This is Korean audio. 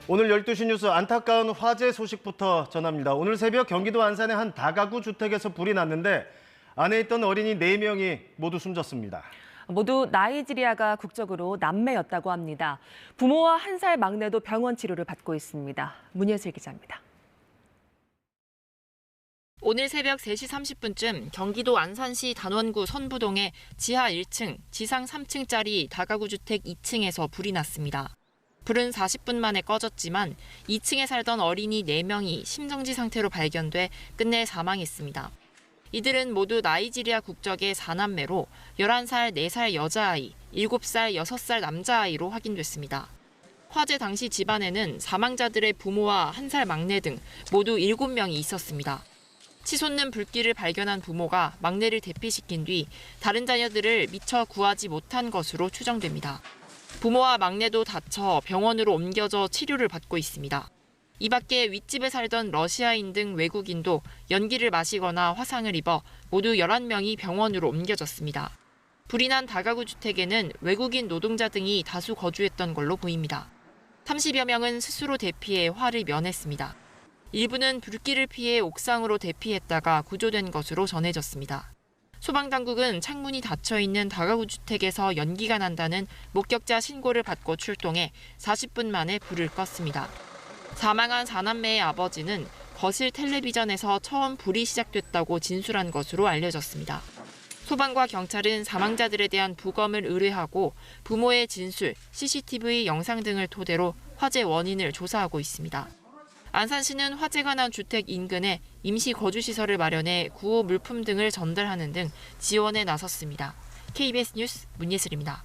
오늘 12시 뉴스 안타까운 화재 소식부터 전합니다. 오늘 새벽 경기도 안산의 한 다가구 주택에서 불이 났는데 안에 있던 어린이 4명이 모두 숨졌습니다. 모두 나이지리아가 국적으로 남매였다고 합니다. 부모와 1살 막내도 병원 치료를 받고 있습니다. 문예슬 기자입니다. 오늘 새벽 3시 30분쯤 경기도 안산시 단원구 선부동의 지하 1층, 지상 3층짜리 다가구 주택 2층에서 불이 났습니다. 불은 40분 만에 꺼졌지만 2층에 살던 어린이 4명이 심정지 상태로 발견돼 끝내 사망했습니다. 이들은 모두 나이지리아 국적의 4남매로 11살, 4살 여자아이, 7살, 6살 남자아이로 확인됐습니다. 화재 당시 집안에는 사망자들의 부모와 1살 막내 등 모두 7명이 있었습니다. 치솟는 불길을 발견한 부모가 막내를 대피시킨 뒤 다른 자녀들을 미처 구하지 못한 것으로 추정됩니다. 부모와 막내도 다쳐 병원으로 옮겨져 치료를 받고 있습니다. 이 밖에 윗집에 살던 러시아인 등 외국인도 연기를 마시거나 화상을 입어 모두 11명이 병원으로 옮겨졌습니다. 불이 난 다가구 주택에는 외국인 노동자 등이 다수 거주했던 걸로 보입니다. 30여 명은 스스로 대피해 화를 면했습니다. 일부는 불길을 피해 옥상으로 대피했다가 구조된 것으로 전해졌습니다. 소방당국은 창문이 닫혀있는 다가구 주택에서 연기가 난다는 목격자 신고를 받고 출동해 40분 만에 불을 껐습니다. 사망한 4남매의 아버지는 거실 텔레비전에서 처음 불이 시작됐다고 진술한 것으로 알려졌습니다. 소방과 경찰은 사망자들에 대한 부검을 의뢰하고 부모의 진술, CCTV 영상 등을 토대로 화재 원인을 조사하고 있습니다. 안산시는 화재가 난 주택 인근에 임시 거주시설을 마련해 구호 물품 등을 전달하는 등 지원에 나섰습니다. KBS 뉴스 문예슬입니다.